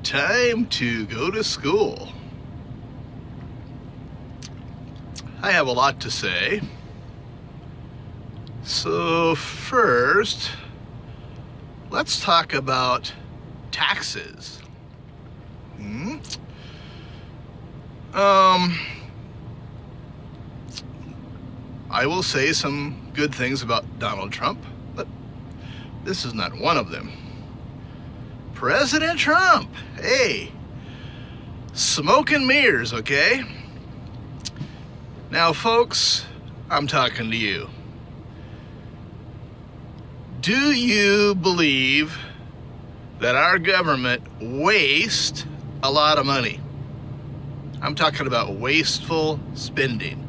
Time to go to school. I have a lot to say. So first, let's talk about taxes. I will say some good things about Donald Trump, but this is not one of them. President Trump, hey, smoke and mirrors, okay? Now, folks, I'm talking to you. Do you believe that our government wastes a lot of money? I'm talking about wasteful spending.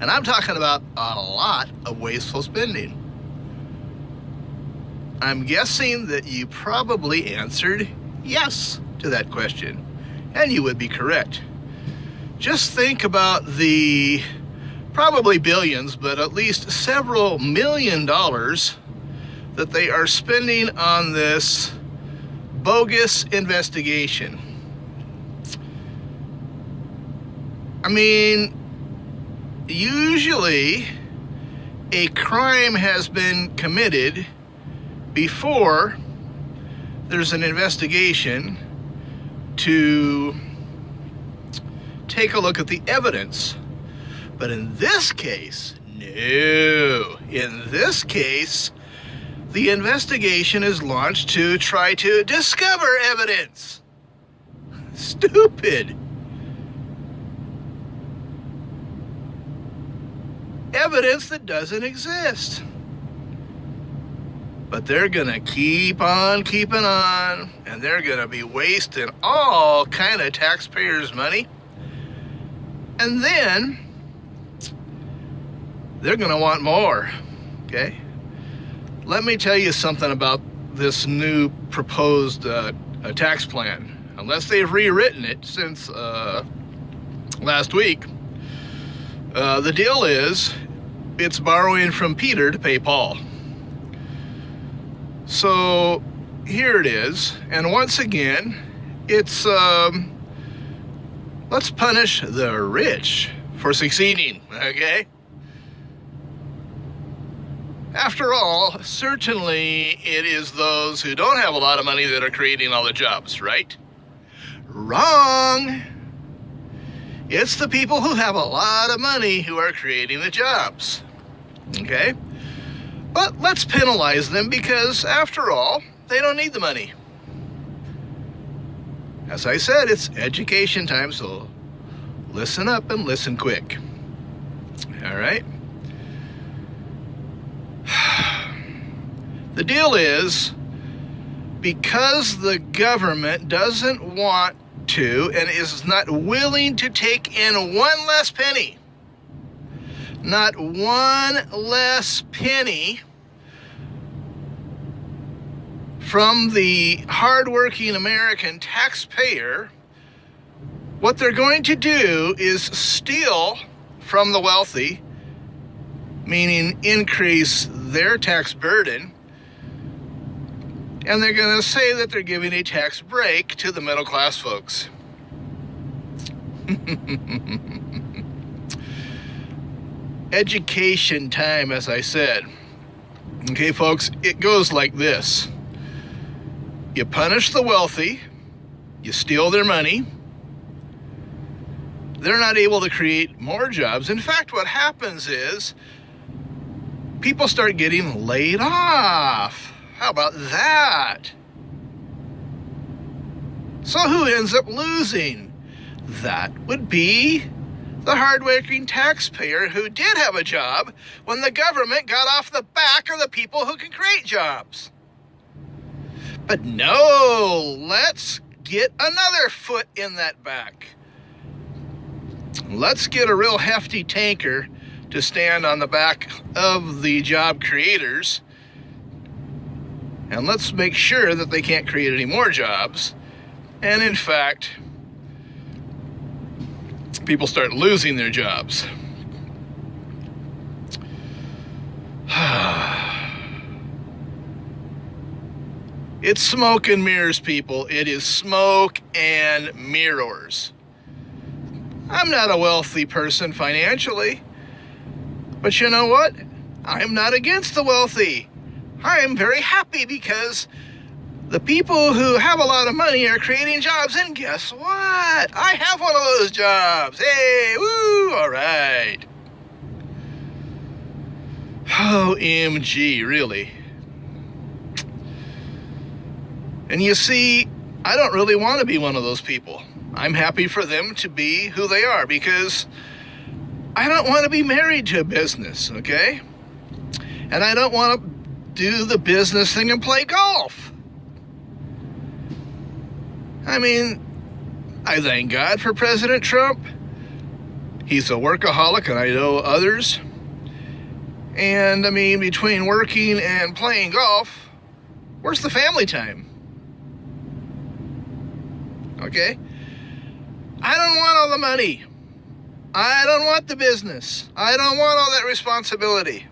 And I'm talking about a lot of wasteful spending. I'm guessing that you probably answered yes to that question, and you would be correct. Just think about the probably billions, but at least several $million that they are spending on this bogus investigation. I mean, usually a crime has been committed before there's an investigation to take a look at the evidence. But in this case, no. In this case, the investigation is launched to try to discover evidence. Stupid. Evidence that doesn't exist. But they're gonna keep on keeping on, and they're gonna be wasting all kind of taxpayers' money. And then they're gonna want more, okay? Let me tell you something about this new proposed tax plan. Unless they've rewritten it since last week, the deal is it's borrowing from Peter to pay Paul. So here it is, and once again, it's let's punish the rich for succeeding, okay? After all, certainly it is those who don't have a lot of money that are creating all the jobs, right? Wrong! It's the people who have a lot of money who are creating the jobs, okay? But let's penalize them because, after all, they don't need the money. As I said, it's education time, so listen up and listen quick. All right? The deal is, because the government doesn't want to and is not willing to take in one less penny, not one less penny from the hardworking American taxpayer, what they're going to do is steal from the wealthy, meaning increase their tax burden, and they're going to say that they're giving a tax break to the middle class folks. Education time, as I said. Okay, folks, it goes like this. You punish the wealthy, you steal their money, they're not able to create more jobs. In fact, what happens is people start getting laid off. How about that? So who ends up losing? That would be the hardworking taxpayer who did have a job when the government got off the back of the people who can create jobs. But no, let's get another foot in that back. Let's get a real hefty tanker to stand on the back of the job creators, and let's make sure that they can't create any more jobs. And in fact, people start losing their jobs. It's smoke and mirrors, people. It is smoke and mirrors. I'm not a wealthy person financially, but you know what? I'm not against the wealthy. I'm very happy because the people who have a lot of money are creating jobs, and guess what? I have one of those jobs. Hey, woo, all right. OMG, really. And you see, I don't really want to be one of those people. I'm happy for them to be who they are because I don't want to be married to a business, okay? And I don't want to do the business thing and play golf. I mean, I thank God for President Trump. He's a workaholic, and I know others. And I mean, between working and playing golf, where's the family time? Okay? I don't want all the money. I don't want the business. I don't want all that responsibility.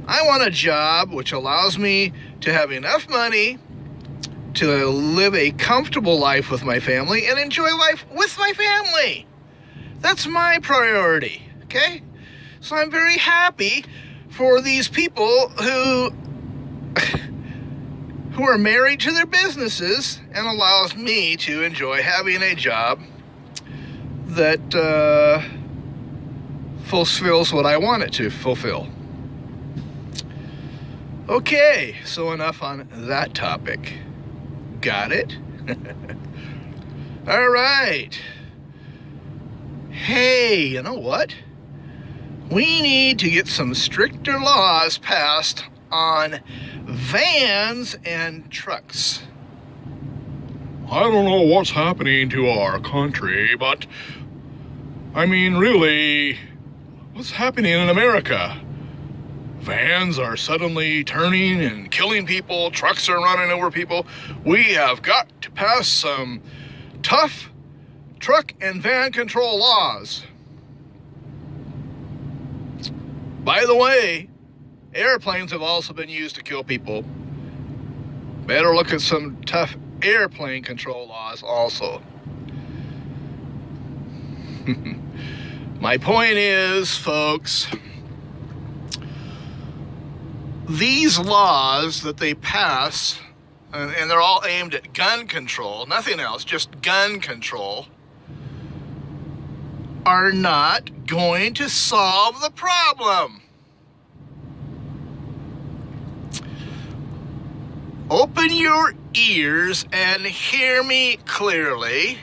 I want a job which allows me to have enough money to live a comfortable life with my family and enjoy life with my family. That's my priority, okay? So I'm very happy for these people who are married to their businesses and allows me to enjoy having a job that fulfills what I want it to fulfill. Okay, so enough on that topic. Got it? All right. Hey, you know what? We need to get some stricter laws passed on vans and trucks. I don't know what's happening to our country, but I mean, really, what's happening in America? Vans are suddenly turning and killing people. Trucks are running over people. We have got to pass some tough truck and van control laws. By the way, airplanes have also been used to kill people. Better look at some tough airplane control laws also. My point is, folks, these laws that they pass, and they're all aimed at gun control, nothing else, just gun control, are not going to solve the problem. Open your ears and hear me clearly.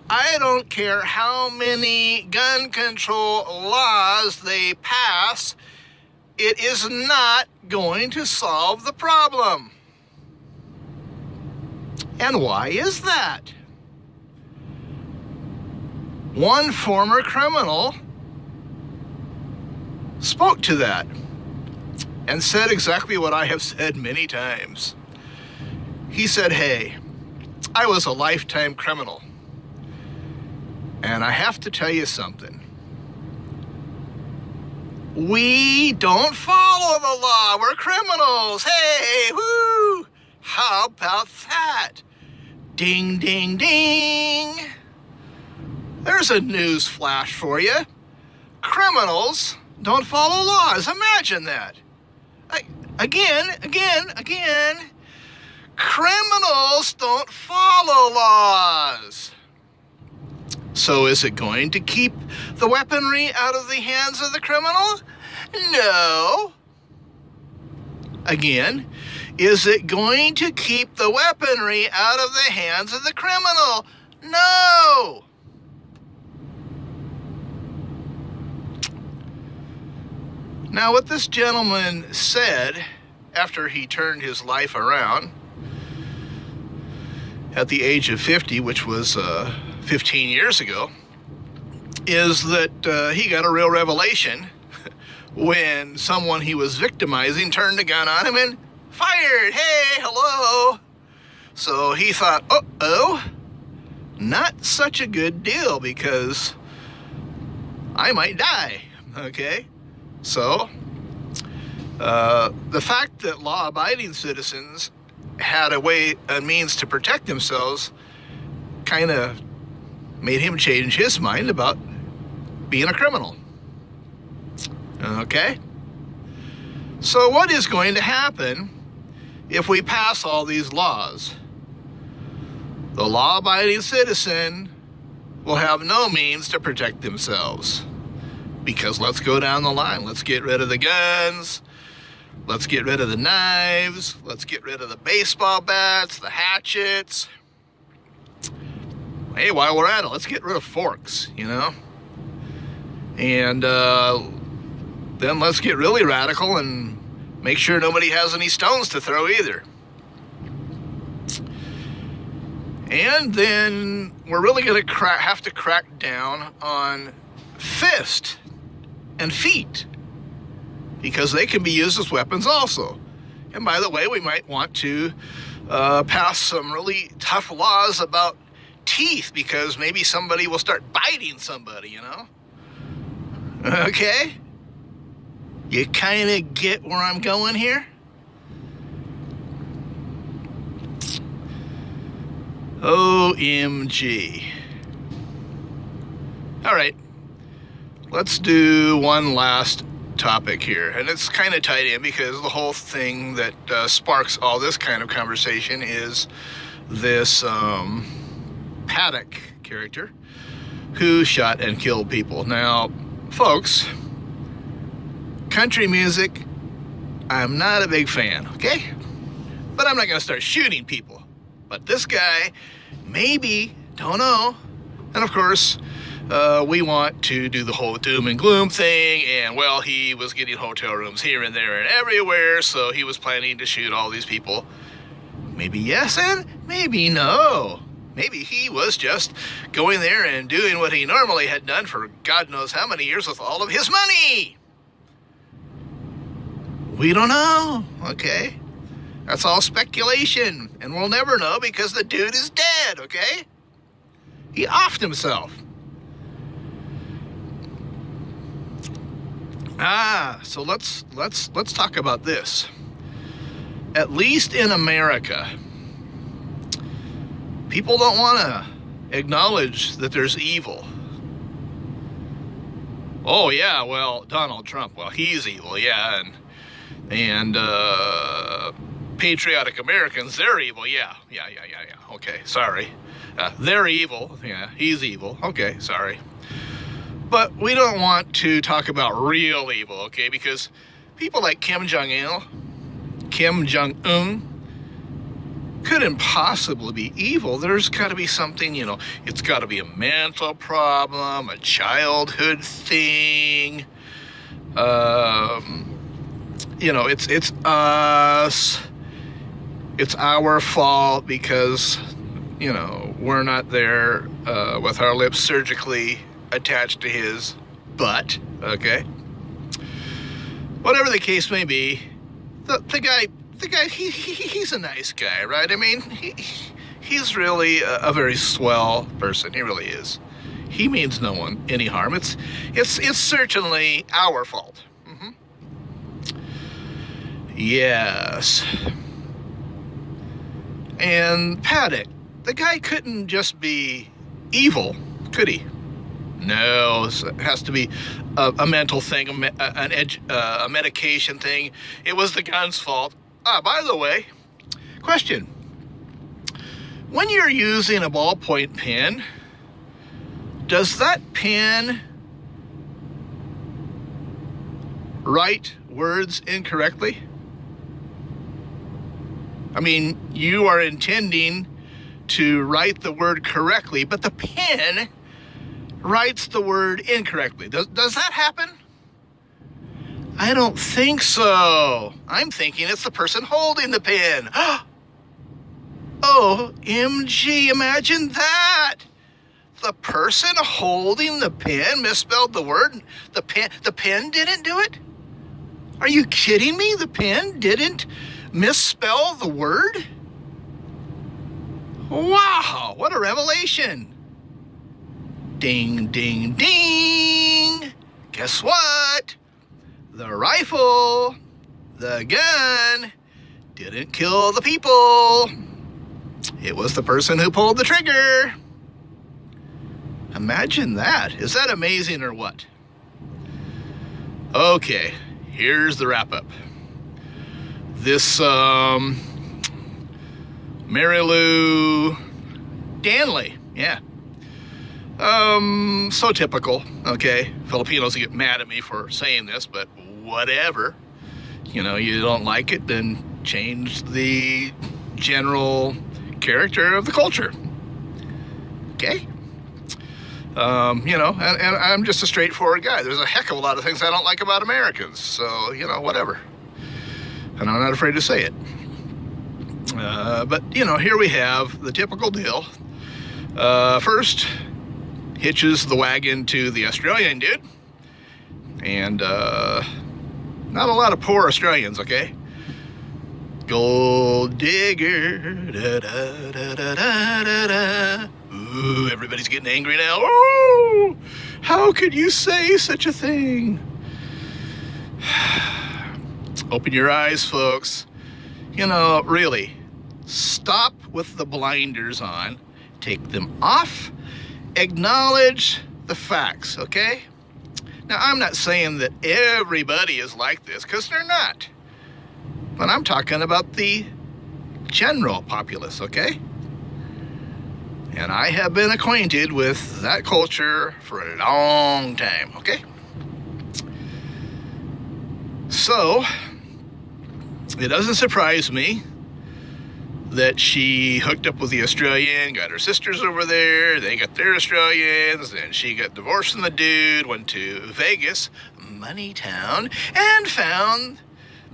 I don't care how many gun control laws they pass, it is not going to solve the problem. And why is that? One former criminal spoke to that and said exactly what I have said many times. He said, hey, I was a lifetime criminal, and I have to tell you something. We don't follow the law. We're criminals. Hey, woo! How about that? Ding, ding, ding. There's a news flash for you. Criminals don't follow laws. Imagine that. Again. Criminals don't follow laws. So is it going to keep the weaponry out of the hands of the criminal? No. Again, is it going to keep the weaponry out of the hands of the criminal? No. Now, what this gentleman said after he turned his life around at the age of 50, which was 15 years ago, is that he got a real revelation when someone he was victimizing turned a gun on him and fired. Hey, hello. So he thought, uh-oh, not such a good deal because I might die, okay? So The fact that law-abiding citizens had a means to protect themselves kind of made him change his mind about being a criminal. Okay? So what is going to happen if we pass all these laws? The law-abiding citizen will have no means to protect themselves. Because let's go down the line. Let's get rid of the guns. Let's get rid of the knives. Let's get rid of the baseball bats, the hatchets. Hey, while we're at it, let's get rid of forks, you know? And then let's get really radical and make sure nobody has any stones to throw either. And then we're really going to have to crack down on fist and feet, because they can be used as weapons also. And by the way, we might want to pass some really tough laws about teeth, because maybe somebody will start biting somebody, you know? Okay? You kind of get where I'm going here? OMG. All right. Let's do one last topic here. And it's kind of tied in because the whole thing that sparks all this kind of conversation is this Paddock character who shot and killed people. Now, folks, country music, I'm not a big fan, okay? But I'm not going to start shooting people. But this guy, maybe, don't know. And of course, we want to do the whole doom and gloom thing, and well, he was getting hotel rooms here and there and everywhere, so he was planning to shoot all these people. Maybe yes and maybe no. Maybe he was just going there and doing what he normally had done for God knows how many years with all of his money. We don't know, okay? That's all speculation, and we'll never know because the dude is dead, okay? He offed himself. So let's talk about this. At least in America, people don't want to acknowledge that there's evil. Oh yeah, well, Donald Trump, well, he's evil, yeah, and patriotic Americans, they're evil, yeah, okay, sorry. They're evil, yeah, he's evil, okay, sorry. But we don't want to talk about real evil, okay? Because people like Kim Jong-un couldn't possibly be evil. There's got to be something, you know, it's got to be a mental problem, a childhood thing. You know, it's us. It's our fault because, you know, we're not there with our lips surgically attached to his butt, okay? Whatever the case may be, the guy, he's a nice guy, right? I mean, he's really a very swell person. He really is. He means no one any harm. It's certainly our fault. Mm-hmm. Yes. And Paddock, the guy couldn't just be evil, could he? No, it has to be a mental thing, a medication thing. It was the gun's fault. By the way, question. When you're using a ballpoint pen, does that pen write words incorrectly? I mean, you are intending to write the word correctly, but the pen writes the word incorrectly. Does that happen? I don't think so. I'm thinking it's the person holding the pen. OMG, imagine that. The person holding the pen misspelled the word. The pen didn't do it? Are you kidding me? The pen didn't misspell the word? Wow, what a revelation. Ding, ding, ding. Guess what? The rifle the gun didn't kill the people. It was the person who pulled the trigger. Imagine that. Is that amazing or what? Okay, here's the wrap up. This Marilu Danley, yeah. So typical, okay? Filipinos get mad at me for saying this, but whatever. You know, you don't like it, then change the general character of the culture. Okay? You know, and I'm just a straightforward guy. There's a heck of a lot of things I don't like about Americans, so, you know, whatever. And I'm not afraid to say it. But, you know, here we have the typical deal. First, hitches the wagon to the Australian dude. And not a lot of poor Australians, okay? Gold digger, da da da da da da da. Ooh, everybody's getting angry now. Oh, how could you say such a thing? Open your eyes, folks. You know, really, stop with the blinders on. Take them off. Acknowledge the facts, okay? Now, I'm not saying that everybody is like this, because they're not. But I'm talking about the general populace, okay? And I have been acquainted with that culture for a long time, okay? So, it doesn't surprise me that she hooked up with the Australian, got her sisters over there, they got their Australians, and she got divorced from the dude, went to Vegas, Money Town, and found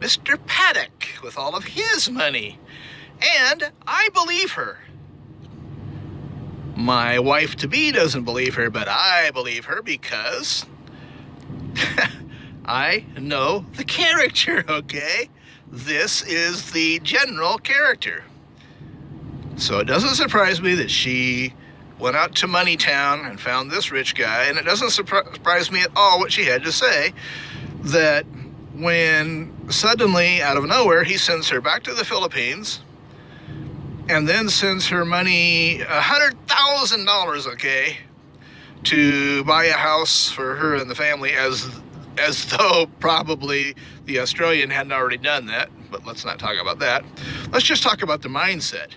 Mr. Paddock with all of his money. And I believe her. My wife-to-be doesn't believe her, but I believe her because I know the character, okay? This is the general character. So it doesn't surprise me that she went out to Money Town and found this rich guy, and it doesn't surprise me at all what she had to say, that when suddenly, out of nowhere, he sends her back to the Philippines and then sends her money, $100,000, okay, to buy a house for her and the family, as though probably the Australian hadn't already done that. But let's not talk about that. Let's just talk about the mindset.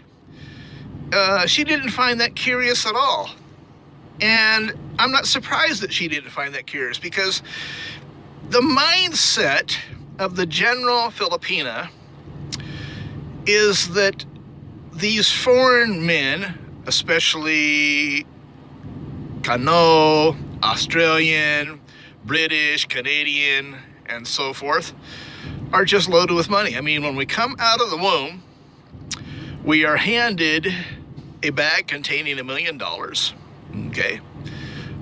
She didn't find that curious at all. And I'm not surprised that she didn't find that curious, because the mindset of the general Filipina is that these foreign men, especially Kano, Australian, British, Canadian, and so forth, are just loaded with money. I mean, when we come out of the womb, we are handed a bag containing $1 million, okay?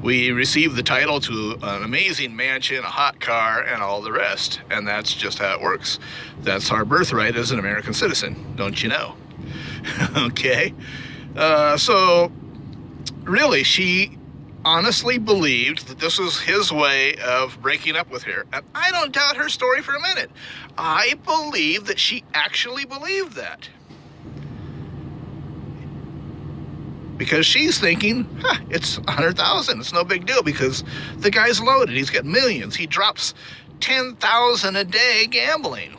We receive the title to an amazing mansion, a hot car, and all the rest. And that's just how it works. That's our birthright as an American citizen, don't you know? Okay? So, really, she honestly believed that this was his way of breaking up with her. And I don't doubt her story for a minute. I believe that she actually believed that. Because she's thinking, it's $100,000. It's no big deal because the guy's loaded. He's got millions. He drops $10,000 a day gambling.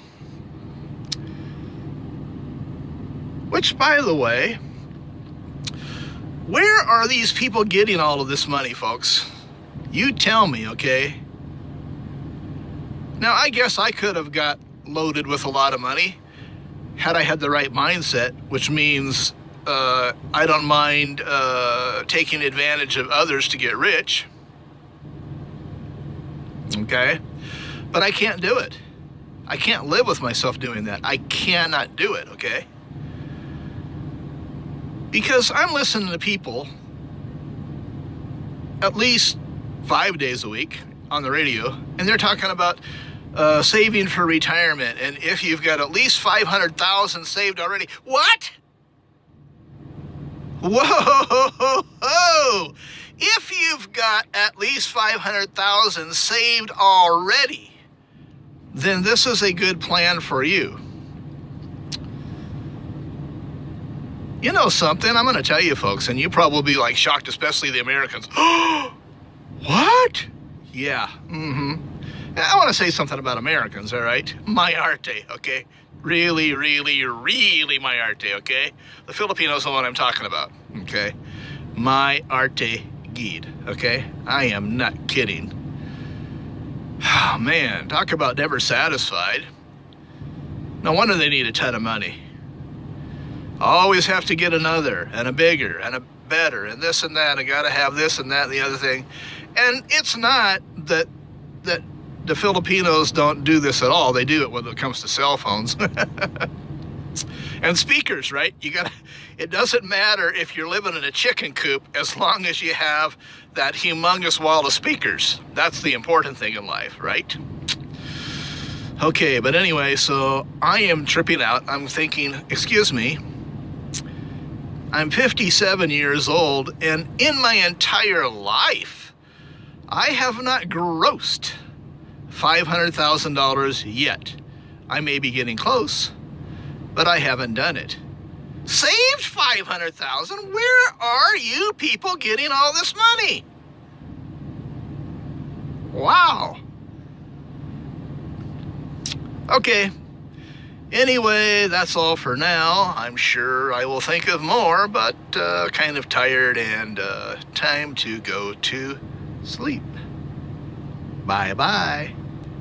Which, by the way, where are these people getting all of this money, folks? You tell me, okay? Now, I guess I could have got loaded with a lot of money had I had the right mindset, which means I don't mind taking advantage of others to get rich. Okay? But I can't do it. I can't live with myself doing that. I cannot do it, okay? Because I'm listening to people at least 5 days a week on the radio, and they're talking about saving for retirement, and if you've got at least $500,000 saved already. What? Whoa! If you've got at least $500,000 saved already, then this is a good plan for you. You know something? I'm going to tell you, folks, and you probably be like shocked, especially the Americans. What? Yeah. I want to say something about Americans, all right? My arte, okay? Really, really, really my arte, okay? The Filipinos are what I'm talking about, okay? My arte guide, okay? I am not kidding. Oh, man, talk about never satisfied. No wonder they need a ton of money. Always have to get another, and a bigger, and a better, and this and that. I got to have this and that and the other thing. And it's not that the Filipinos don't do this at all. They do it when it comes to cell phones. And speakers, right? It doesn't matter if you're living in a chicken coop as long as you have that humongous wall of speakers. That's the important thing in life, right? Okay, but anyway, so I am tripping out. I'm thinking, excuse me, I'm 57 years old, and in my entire life, I have not grossed $500,000 yet. I may be getting close, but I haven't done it. Saved $500,000? Where are you people getting all this money? Wow. Okay. Anyway, that's all for now. I'm sure I will think of more, but kind of tired and time to go to sleep. Bye-bye.